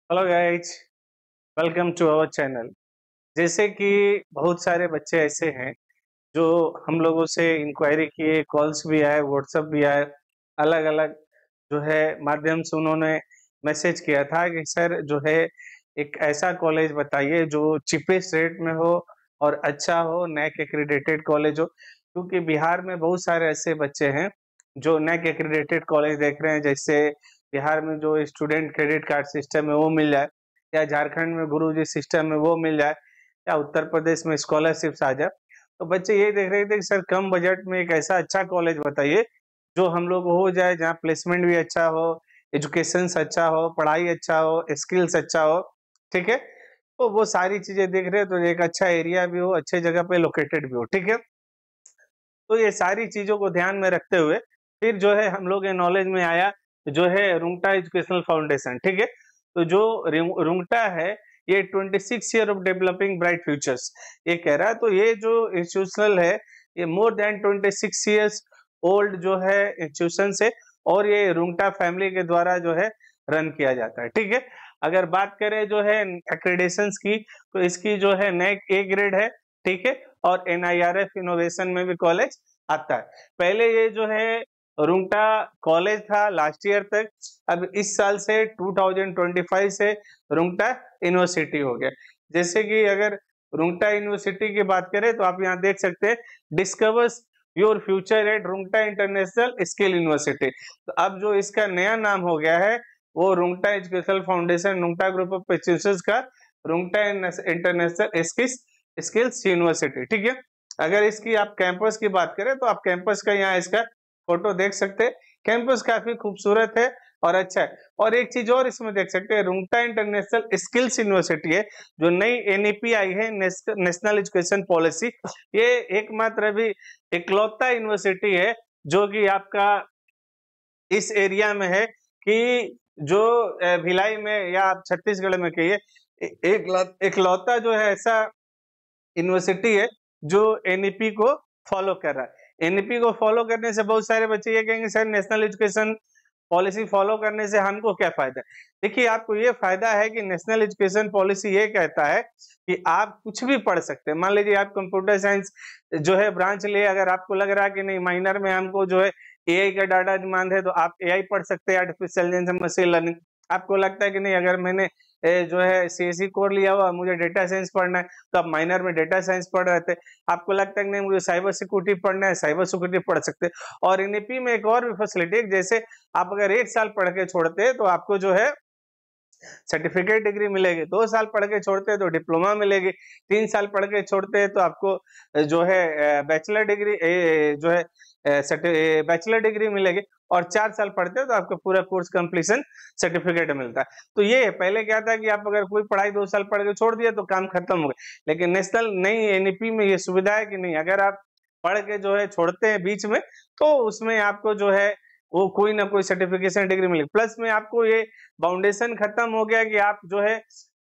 Hello guys, welcome to our channel. जैसे कि बहुत सारे बच्चे ऐसे हैं जो हम लोगों से इंक्वायरी किए, कॉल्स भी आए, व्हाट्सएप भी आए, अलग अलग जो है माध्यम से उन्होंने मैसेज किया था कि सर जो है एक ऐसा कॉलेज बताइए जो चीपेस्ट रेट में हो और अच्छा हो, नैक एक्रीडेटेड कॉलेज हो। क्योंकि बिहार में बहुत सारे ऐसे बच्चे हैं जो नैक एक्रीडेटेड कॉलेज देख रहे हैं। जैसे बिहार में जो स्टूडेंट क्रेडिट कार्ड सिस्टम है वो मिल जाए, या झारखंड में गुरुजी सिस्टम है वो मिल जाए, या उत्तर प्रदेश में स्कॉलरशिप्स आ जाए। तो बच्चे ये देख रहे थे कि सर कम बजट में एक ऐसा अच्छा कॉलेज बताइए जो हम लोग हो जाए, जहाँ प्लेसमेंट भी अच्छा हो, एजुकेशन अच्छा हो, पढ़ाई अच्छा हो, स्किल्स अच्छा हो। ठीक है, तो वो सारी चीजें देख रहे हैं, तो एक अच्छा एरिया भी हो, अच्छे जगह पे लोकेटेड भी हो। ठीक है, तो ये सारी चीजों को ध्यान में रखते हुए फिर जो है हम लोग के नॉलेज में आया जो है रुंगटा एजुकेशनल फाउंडेशन। ठीक है, तो जो रुंगटा है ये 26 year of developing bright futures ये कह रहा है। तो ये जो इंस्टीट्यूशनल है ये मोर देन 26 ईयर्स ओल्ड जो है इंस्टीट्यूशन से, और ये रुंगटा फैमिली के द्वारा जो है रन किया जाता है। ठीक है, अगर बात करें जो है एक्रेडिटेशंस की, तो इसकी जो है नैक ए ग्रेड है। ठीक है, और NIRF इनोवेशन में भी कॉलेज आता है। पहले ये जो है रुंगटा कॉलेज था लास्ट ईयर तक, अब इस साल से 2025 से रुंगटा यूनिवर्सिटी हो गया। जैसे कि अगर रुंगटा यूनिवर्सिटी की बात करें तो आप यहाँ देख सकते हैं, discovers your future at Rungta international skill university. तो अब जो इसका नया नाम हो गया है वो Rungta educational foundation, Rungta group of institutions का रुंगटा इंटरनेशनल स्किल्स यूनिवर्सिटी। ठीक है, अगर इसकी आप कैंपस की बात करें तो आप कैंपस का यहाँ इसका फोटो देख सकते हैं। कैंपस काफी खूबसूरत है और अच्छा है। और एक चीज और इसमें देख सकते हैं, रुंगटा इंटरनेशनल स्किल्स यूनिवर्सिटी है जो नई NEP आई है, नेशनल एजुकेशन पॉलिसी। ये एकमात्र अभी इकलौता यूनिवर्सिटी है जो कि आपका इस एरिया में है कि जो भिलाई में या आप छत्तीसगढ़ में कहिए, इकलौता जो है ऐसा यूनिवर्सिटी है जो NEP को फॉलो कर रहा है। NEP को फॉलो करने से बहुत सारे बच्चे ये कहेंगे sir national education policy follow करने से हमको क्या फायदा है। देखिए, आपको ये फायदा है कि नेशनल एजुकेशन पॉलिसी ये कहता है कि आप कुछ भी पढ़ सकते हैं। मान लीजिए आप कंप्यूटर साइंस जो है ब्रांच ले, अगर आपको लग रहा है कि नहीं माइनर में हमको जो है AI का डाटा डिमांड है, तो आप AI पढ़ सकते हैं, आर्टिफिशियल इंटेलिजेंस मशीन लर्निंग। आपको लगता है कि नहीं अगर मैंने जो है CSE कोर लिया हुआ, मुझे डेटा साइंस पढ़ना है, तो आप माइनर में डेटा साइंस पढ़ रहे थे। आपको लगता है कि नहीं मुझे साइबर सिक्योरिटी पढ़ना है, साइबर सिक्योरिटी पढ़ सकते हैं। और NEP में एक और भी फैसिलिटी है, जैसे आप अगर 1 साल पढ़ के छोड़ते हैं तो आपको जो है सर्टिफिकेट डिग्री मिलेगी, 2 साल पढ़ के छोड़ते हैं तो डिप्लोमा मिलेगी, 3 साल पढ़ के छोड़ते हैं तो आपको जो है बैचलर डिग्री जो है बैचलर डिग्री मिलेगी, और 4 साल पढ़ते हैं तो आपको पूरा कोर्स कंप्लीशन सर्टिफिकेट मिलता है। तो ये पहले क्या था कि आप अगर कोई पढ़ाई 2 साल पढ़ के छोड़ दिया तो काम खत्म हो गया, लेकिन नेशनल नई NEP में ये सुविधा है कि नहीं, अगर आप पढ़ के जो है छोड़ते हैं बीच में तो उसमें आपको जो है वो कोई ना कोई सर्टिफिकेशन डिग्री मिलेगी। प्लस में आपको ये बाउंडेशन खत्म हो गया कि आप जो है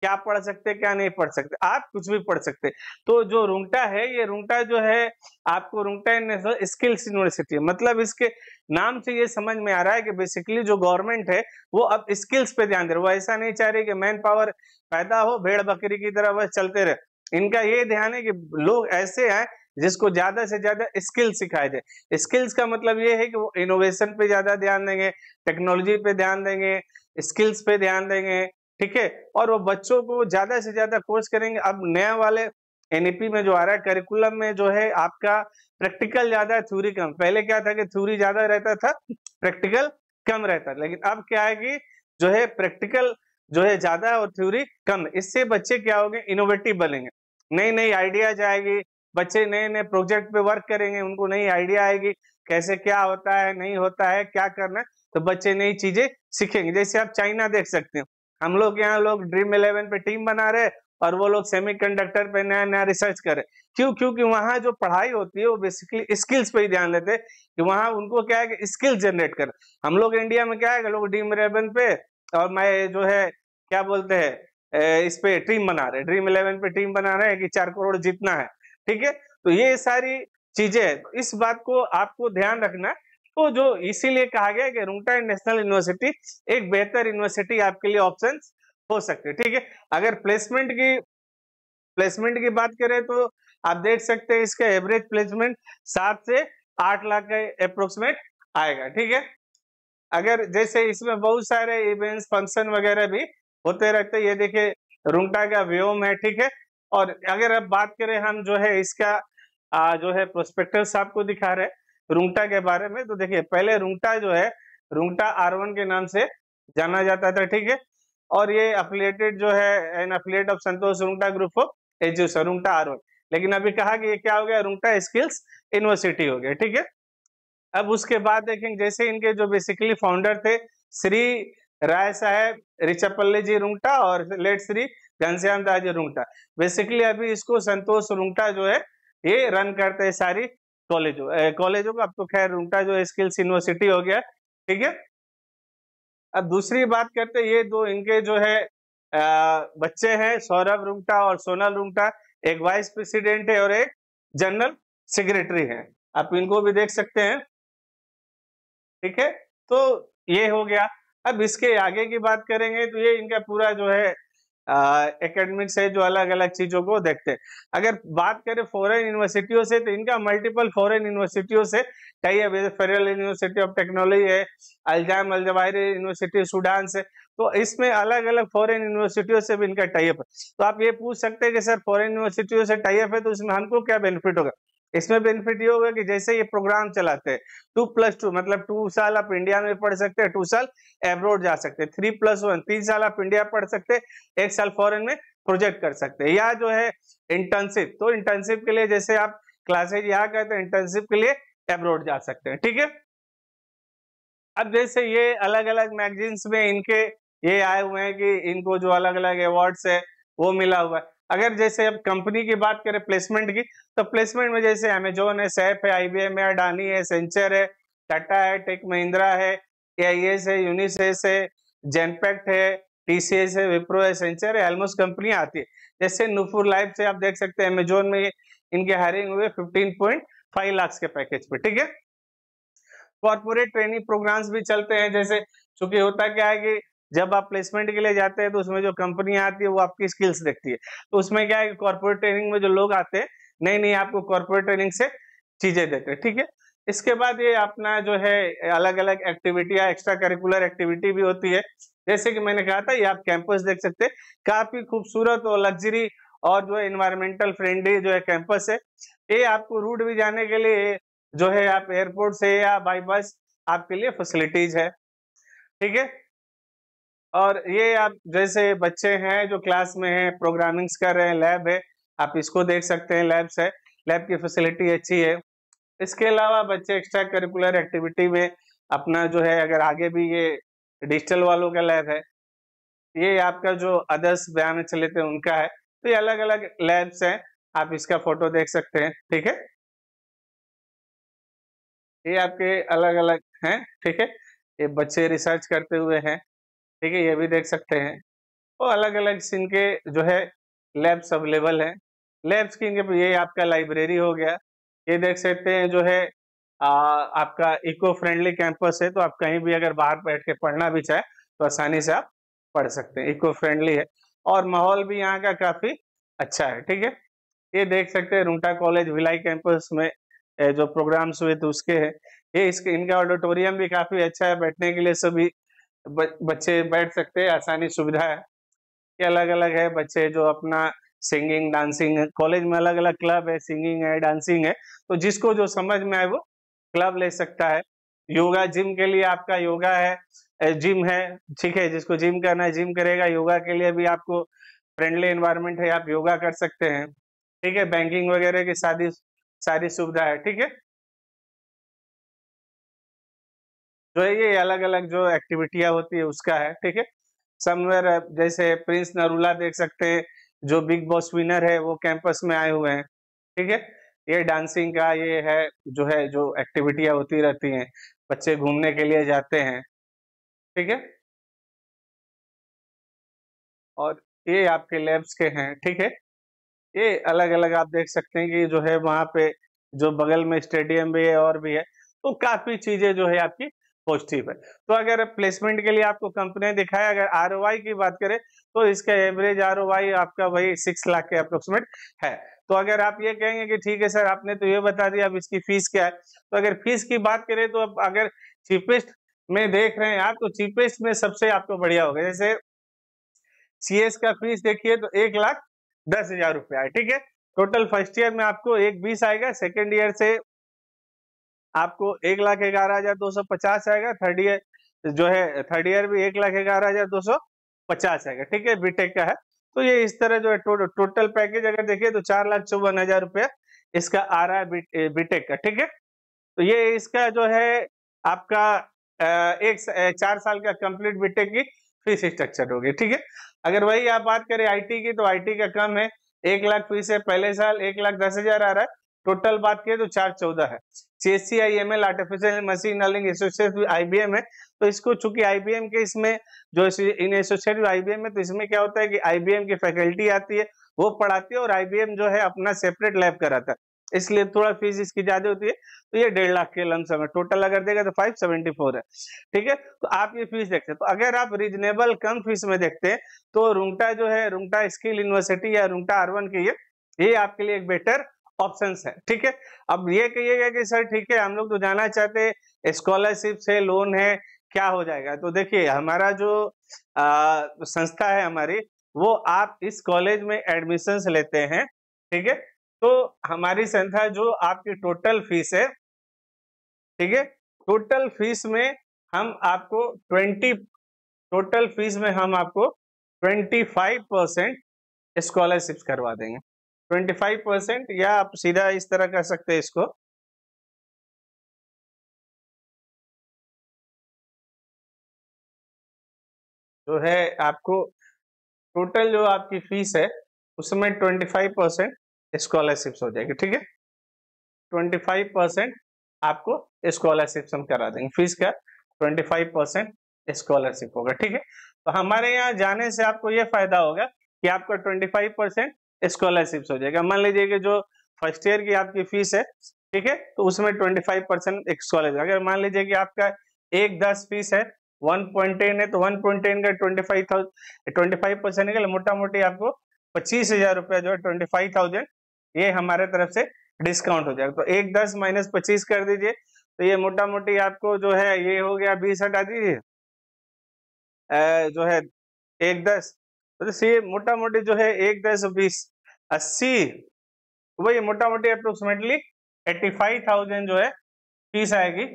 क्या पढ़ सकते क्या नहीं पढ़ सकते, आप कुछ भी पढ़ सकते। तो जो रुंगटा है, ये रुंगटा जो है आपको रुंगटा नेशनल स्किल्स यूनिवर्सिटी है। मतलब इसके नाम से ये समझ में आ रहा है कि बेसिकली जो गवर्नमेंट है वो अब स्किल्स पे ध्यान दे रही है। वो ऐसा नहीं चाह रही कि मैन पावर पैदा हो भेड़ बकरी की तरह बस चलते रहे। इनका ये ध्यान है कि लोग ऐसे हैं जिसको ज्यादा से ज्यादा स्किल सिखाए जाए। स्किल्स का मतलब ये है कि वो इनोवेशन पे ज्यादा ध्यान देंगे, टेक्नोलॉजी पे ध्यान देंगे, स्किल्स पे ध्यान देंगे। ठीक है, और वो बच्चों को ज्यादा से ज्यादा कोर्स करेंगे। अब नया वाले NEP में जो आ रहा है करिकुलम में जो है आपका प्रैक्टिकल ज्यादा थ्योरी कम। पहले क्या था कि थ्योरी ज्यादा रहता था, प्रैक्टिकल कम रहता था, लेकिन अब क्या है कि जो है प्रैक्टिकल जो है ज्यादा और थ्योरी कम। इससे बच्चे क्या होंगे, इनोवेटिव बनेंगे, नई नई आइडियाज आएगी, बच्चे नए नए प्रोजेक्ट पे वर्क करेंगे, उनको नई आइडिया आएगी कैसे क्या होता है नहीं होता है क्या करना है, तो बच्चे नई चीजें सीखेंगे। जैसे आप चाइना देख सकते हैं, हम लोग यहाँ लोग ड्रीम 11 पे टीम बना रहे और वो लोग सेमीकंडक्टर पे नया नया रिसर्च करे। क्यों? क्योंकि वहां जो पढ़ाई होती है वो बेसिकली स्किल्स पे ही ध्यान देते हैं कि वहां उनको क्या है कि स्किल जनरेट कर। हम लोग इंडिया में क्या है कि लोग ड्रीम 11 पे और मैं जो है क्या बोलते हैं इस पे टीम बना रहे, ड्रीम 11 पे टीम बना रहे हैं कि 4 करोड़ जीतना है। ठीक है, तो ये सारी चीजें हैं, तो इस बात को आपको ध्यान रखना है। तो जो इसीलिए कहा गया कि रुंगटा नेशनल यूनिवर्सिटी एक बेहतर यूनिवर्सिटी आपके लिए ऑप्शन हो सकते हैं, ठीक है। अगर प्लेसमेंट की बात करें तो आप देख सकते हैं इसका एवरेज प्लेसमेंट 7 से 8 लाख का अप्रोक्सीमेट आएगा, ठीक है। अगर जैसे इसमें बहुत सारे इवेंट्स फंक्शन वगैरह भी होते रहते हैं, ये देखिए रुंगटा का व्योम है, ठीक है। और अगर अब बात करें हम जो है इसका जो है प्रोस्पेक्टस आपको दिखा रहे हैं रुंगटा के बारे में, तो देखिए पहले रुंगटा जो है रुंगटा R1 के नाम से जाना जाता था, ठीक है। और ये अफिलिएटेड जो है an affiliate of Santosh Rungta group of education Rungta R1, लेकिन अभी कहा कि ये क्या हो गया, रुंगटा स्किल्स यूनिवर्सिटी हो गया, ठीक है। अब उसके बाद देखेंगे जैसे इनके जो बेसिकली फाउंडर थे श्री राय साहेब रिचपल्ले जी रुंगटा और लेट श्री घनश्याम दास जी रुंगटा, बेसिकली अभी इसको संतोष रुंगटा जो है ये रन करते हैं सारी कॉलेजों को। अब तो खैर रुंगटा जो है स्किल्स यूनिवर्सिटी हो गया, ठीक है। अब दूसरी बात करते हैं, ये दो इनके जो है बच्चे हैं सौरभ रुंगटा और सोनल रुंगटा, एक वाइस प्रेसिडेंट है और एक जनरल सेक्रेटरी है, आप इनको भी देख सकते हैं, ठीक है। तो ये हो गया। अब इसके आगे की बात करेंगे तो ये इनका पूरा जो है एकेडमिक्स है जो अलग अलग चीजों को देखते हैं। अगर बात करें फॉरेन यूनिवर्सिटियों से तो इनका मल्टीपल फॉरेन यूनिवर्सिटियों से टाई अप है, फेडरल यूनिवर्सिटी ऑफ टेक्नोलॉजी है, अल्जाम अल जवाहिरी यूनिवर्सिटी सूडान से, तो इसमें अलग अलग फॉरेन यूनिवर्सिटियों से भी इनका टाई अप है। तो आप ये पूछ सकते हैं कि सर फॉरेन यूनिवर्सिटियों से टाई अप है तो इसमें हमको क्या बेनिफिट होगा। इसमें बेनिफिट ये होगा कि जैसे ये प्रोग्राम चलाते हैं 2+2 मतलब 2 साल आप इंडिया में पढ़ सकते हैं, 2 साल एब्रोड जा सकते हैं, 3+1 3 साल आप इंडिया पढ़ सकते हैं, 1 साल फॉरेन में प्रोजेक्ट कर सकते हैं, या जो है इंटर्नशिप, तो इंटर्नशिप के लिए जैसे आप क्लासेज यहाँ करते हैं इंटर्नशिप के लिए एब्रोड जा सकते हैं, ठीक है। अब जैसे ये अलग अलग मैगजीन्स में इनके ये आए हुए हैं कि इनको जो अलग अलग अवार्ड्स है वो मिला हुआ है। अगर जैसे अब कंपनी की बात करें प्लेसमेंट की, तो प्लेसमेंट में जैसे अमेजोन है, सैप है, IBM है, अडानी है, सेंचर है, टाटा है, टेक महिंद्रा है, AIS है, यूनिसेस है, जेनपैक्ट है, TCS है, विप्रो है, सेंचर है, ऑलमोस्ट कंपनियां आती है। जैसे नुपुर लाइफ से आप देख सकते हैं अमेजोन में इनके हायरिंग हुए 15.5 लाख के पैकेज पे, ठीक है। कॉर्पोरेट ट्रेनिंग प्रोग्राम्स भी चलते हैं, जैसे चूंकि होता क्या है कि जब आप प्लेसमेंट के लिए जाते हैं तो उसमें जो कंपनियां आती है वो आपकी स्किल्स देखती है, तो उसमें क्या है कि कॉर्पोरेट ट्रेनिंग में जो लोग आते हैं नई नई आपको कॉर्पोरेट ट्रेनिंग से चीजें देते हैं, ठीक है। इसके बाद ये अपना जो है अलग अलग एक्टिविटी या एक्स्ट्रा करिकुलर एक्टिविटी भी होती है, जैसे कि मैंने कहा था ये आप कैंपस देख सकते हैं, काफी खूबसूरत और लग्जरी और जो है इन्वायरमेंटल फ्रेंडली जो है कैंपस है। ये आपको रूट भी जाने के लिए जो है आप एयरपोर्ट से या बाई बस आपके लिए फैसिलिटीज है, ठीक है। और ये आप जैसे बच्चे हैं जो क्लास में हैं प्रोग्रामिंग्स कर रहे हैं, लैब है, आप इसको देख सकते हैं, लैब्स है, लैब की फैसिलिटी अच्छी है। इसके अलावा बच्चे एक्स्ट्रा करिकुलर एक्टिविटी में अपना जो है अगर आगे भी ये डिजिटल वालों का लैब है, ये आपका जो आदर्श बयान चलित है उनका है, तो ये अलग अलग लैब्स हैं, आप इसका फोटो देख सकते हैं, ठीक है। ये आपके अलग अलग हैं, ठीक है, ये बच्चे रिसर्च करते हुए हैं, ठीक है, ये भी देख सकते हैं। तो अलग अलग इनके जो है लैब्स अवेलेबल हैं। लैब्स की इनके ये आपका लाइब्रेरी हो गया, ये देख सकते हैं जो है आपका इको फ्रेंडली कैंपस है, तो आप कहीं भी अगर बाहर बैठ के पढ़ना भी चाहे तो आसानी से आप पढ़ सकते हैं, इको फ्रेंडली है और माहौल भी यहाँ का काफी अच्छा है, ठीक है। ये देख सकते हैं रुंगटा कॉलेज भिलाई कैंपस में जो प्रोग्राम्स हुए थे उसके है, ये इसके इनका ऑडिटोरियम भी काफी अच्छा है, बैठने के लिए सभी बच्चे बैठ सकते हैं, आसानी सुविधा है। ये अलग अलग है बच्चे जो अपना सिंगिंग डांसिंग, कॉलेज में अलग अलग क्लब है, सिंगिंग है, डांसिंग है, तो जिसको जो समझ में आए वो क्लब ले सकता है। योगा जिम के लिए आपका योगा है, जिम है, ठीक है, जिसको जिम करना है जिम करेगा, योगा के लिए भी आपको फ्रेंडली एनवायरनमेंट है, आप योगा कर सकते हैं, ठीक है। बैंकिंग वगैरह की सारी सुविधा है, ठीक है। जो है ये अलग अलग जो एक्टिविटियां होती है उसका है, ठीक है। समवेयर जैसे प्रिंस नरूला देख सकते हैं जो बिग बॉस विनर है वो कैंपस में आए हुए हैं, ठीक है। ये डांसिंग का ये है जो एक्टिविटियां होती रहती हैं, बच्चे घूमने के लिए जाते हैं, ठीक है। और ये आपके लैब्स के हैं, ठीक है। ये अलग अलग आप देख सकते हैं कि जो है वहां पे जो बगल में स्टेडियम भी है और भी है, तो काफी चीजें जो है आपकी पॉजिटिव है। तो अगर प्लेसमेंट के लिए आपको कंपनी दिखाए, अगर आरओआई की बात करें तो इसका एवरेज आरओआई आपका वही 6 लाख के अप्रोक्सीमेट है। तो अगर आप ये कहेंगे कि ठीक है सर आपने तो ये बता दिया, अब इसकी फीस क्या है, तो अगर फीस की बात करें तो अब अगर चीपेस्ट में देख रहे हैं आप, तो चीपेस्ट में सबसे आपको बढ़िया होगा। जैसे सीएस का फीस देखिए तो 1,10,000 रुपया है, ठीक है। टोटल फर्स्ट ईयर में आपको 1,20 आएगा, सेकेंड ईयर से आपको 1,11,250 आएगा, थर्ड ईयर जो है थर्ड ईयर भी 1,11,250 आएगा, ठीक है, बीटेक का है। तो ये इस तरह जो है टोटल पैकेज अगर देखिए तो 4,54,000 रुपया इसका आ रहा है बीटेक का, ठीक है। तो ये इसका जो है आपका 4 साल का कंप्लीट बीटेक की फीस स्ट्रक्चर होगी, ठीक है। अगर वही आप बात करें आईटी की, तो आईटी का कम है, 1 लाख फीस है, पहले साल 1,10,000 आ रहा है, टोटल बात करें तो 4,14 है। CSCIML artificial machine learning associate IBM है, तो इसको चूंकि आईबीएम के इसमें जो इन एसोसिएट आईबीएम है, तो इसमें क्या होता है कि आईबीएम की फैकल्टी आती है, वो पढ़ाती है, और आईबीएम जो है अपना सेपरेट लैब कराता है, इसलिए थोड़ा फीस इसकी ज्यादा होती है। तो ये 1.5 लाख के लमसम है, टोटल अगर देगा तो 574 है, ठीक है। तो आप ये फीस देखते हैं, तो अगर आप रीजनेबल कम फीस में देखते हैं तो रुंगटा जो है, रुंगटा स्किल यूनिवर्सिटी या रुंगटा R1 की ये आपके लिए एक बेटर ऑप्शंस है, ठीक है। अब ये कहिएगा कि सर ठीक है हम लोग तो जाना चाहते हैं स्कॉलरशिप से लोन है, क्या हो जाएगा। तो देखिए हमारा जो संस्था है हमारी, वो आप इस कॉलेज में एडमिशंस लेते हैं, ठीक है। तो हमारी संस्था जो आपकी टोटल फीस है, ठीक है, टोटल फीस में हम आपको 25% स्कॉलरशिप करवा देंगे, 25%, या आप सीधा इस तरह कर सकते हैं इसको, जो है आपको टोटल जो आपकी फीस है उसमें 25% स्कॉलरशिप हो जाएगी, ठीक है। 25% आपको स्कॉलरशिप हम करा देंगे, फीस का 25% स्कॉलरशिप होगा, ठीक है। तो हमारे यहाँ जाने से आपको ये फायदा होगा कि आपका 25% स्कॉलरशिप हो जाएगा। मान लीजिए कि जो फर्स्ट ईयर की आपकी फीस है, ठीक है, तो उसमें 25% स्कॉलरशिप। अगर मान लीजिए कि आपका 1,10 फीस है, 1.10 है, तो 1.10 का 25% निकले, मोटा मोटी आपको 25,000 रुपया जो है 25,000 ये हमारे तरफ से डिस्काउंट हो जाएगा। तो 1,10 माइनस 25 कर दीजिए, तो ये मोटा मोटी आपको जो है ये हो गया 20 हटा दीजिए, जो है 1,10, तो ये मोटा मोटी जो है 1,10 20 80, वही मोटा मोटी अप्रोक्सीमेटली 85,000 जो है फीस आएगी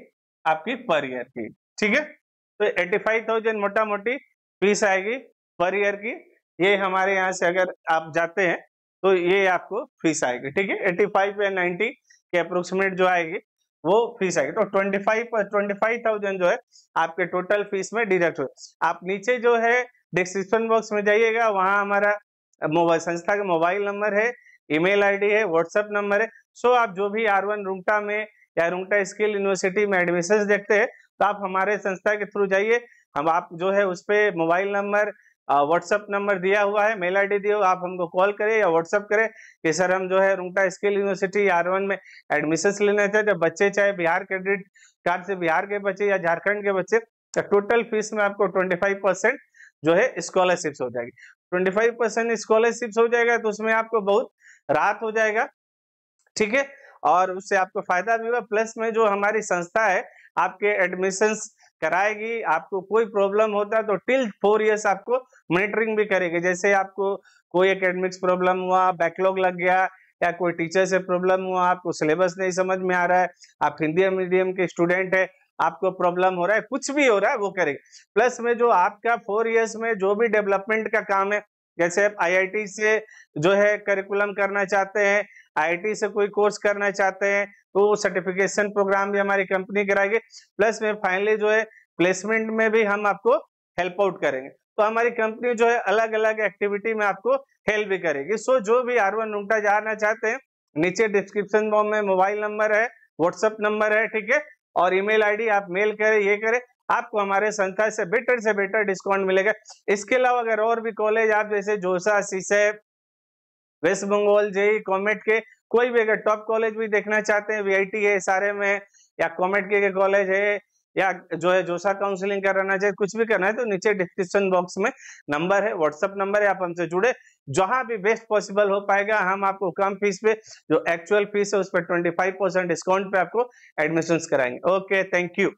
आपकी पर ईयर की, ठीक है। तो 85,000 मोटा मोटी फीस आएगी पर ईयर की। ये हमारे यहाँ से अगर आप जाते हैं तो ये आपको फीस आएगी, ठीक है। 85 या 90 के अप्रोक्सीमेट जो आएगी वो फीस आएगी। तो 25,000 जो है आपके टोटल फीस में डिडक्ट हो। आप नीचे जो है डिस्क्रिप्शन बॉक्स में जाइएगा, वहां हमारा मोबाइल संस्था का मोबाइल नंबर है, ईमेल आईडी है, व्हाट्सएप नंबर है। सो आप जो भी R1 रुंगटा में या रुंगटा स्किल यूनिवर्सिटी में एडमिशन देखते हैं तो आप हमारे संस्था के थ्रू जाइए, हम आप जो है उस पे मोबाइल नंबर व्हाट्सएप नंबर दिया हुआ है, मेल आईडी दिया हुआ, आप हमको कॉल करें या व्हाट्सएप करें कि सर हम जो है रुंगटा स्किल यूनिवर्सिटी R1 में एडमिशन लेना चाहते हैं। बच्चे चाहे बिहार क्रेडिट कार्ड से बिहार के बच्चे या झारखंड के बच्चे, टोटल फीस में आपको 25% जो है स्कॉलरशिप हो जाएगी। 25% स्कॉलरशिप हो जाएगा तो उसमें आपको बहुत राहत हो जाएगा, ठीक है, और उससे आपको फायदा भी होगा। प्लस में जो हमारी संस्था है आपके एडमिशंस कराएगी, आपको कोई प्रॉब्लम होता है तो टिल 4 इयर्स आपको मॉनिटरिंग भी करेगी। जैसे आपको कोई एकेडमिक्स प्रॉब्लम हुआ, बैकलॉग लग गया, या कोई टीचर से प्रॉब्लम हुआ, आपको सिलेबस नहीं समझ में आ रहा है, आप हिंदी मीडियम के स्टूडेंट है, आपको प्रॉब्लम हो रहा है, कुछ भी हो रहा है वो करेगा। प्लस में जो आपका 4 इयर्स में जो भी डेवलपमेंट का काम है, जैसे आप IIT से जो है करिकुलम करना चाहते हैं, IIT से कोई कोर्स करना चाहते हैं, तो सर्टिफिकेशन प्रोग्राम भी हमारी कंपनी कराएगी। प्लस में फाइनली जो है प्लेसमेंट में भी हम आपको हेल्प आउट करेंगे। तो हमारी कंपनी जो है अलग अलग एक्टिविटी में आपको हेल्प भी करेगी। सो जो भी R1 रुंगटा जाना चाहते हैं, नीचे डिस्क्रिप्शन बॉक्स में मोबाइल नंबर है, व्हाट्सएप नंबर है, ठीक है, और ईमेल आईडी, आप मेल करें, ये करें, आपको हमारे संस्था से बेटर डिस्काउंट मिलेगा। इसके अलावा अगर और भी कॉलेज आप जैसे जोसा, सीसे, वेस्ट बंगाल, जेई, कॉमेट के कोई भी अगर टॉप कॉलेज भी देखना चाहते हैं, VIT है सारे में, या कॉमेट के कॉलेज है, या जो है जोसा काउंसलिंग कराना चाहे, कुछ भी करना है तो नीचे डिस्क्रिप्शन बॉक्स में नंबर है, व्हाट्सएप नंबर है, आप हमसे जुड़े, जहां भी बेस्ट पॉसिबल हो पाएगा हम आपको कम फीस पे, जो एक्चुअल फीस है उस पर 25% डिस्काउंट पे आपको एडमिशन कराएंगे। Okay, thank you.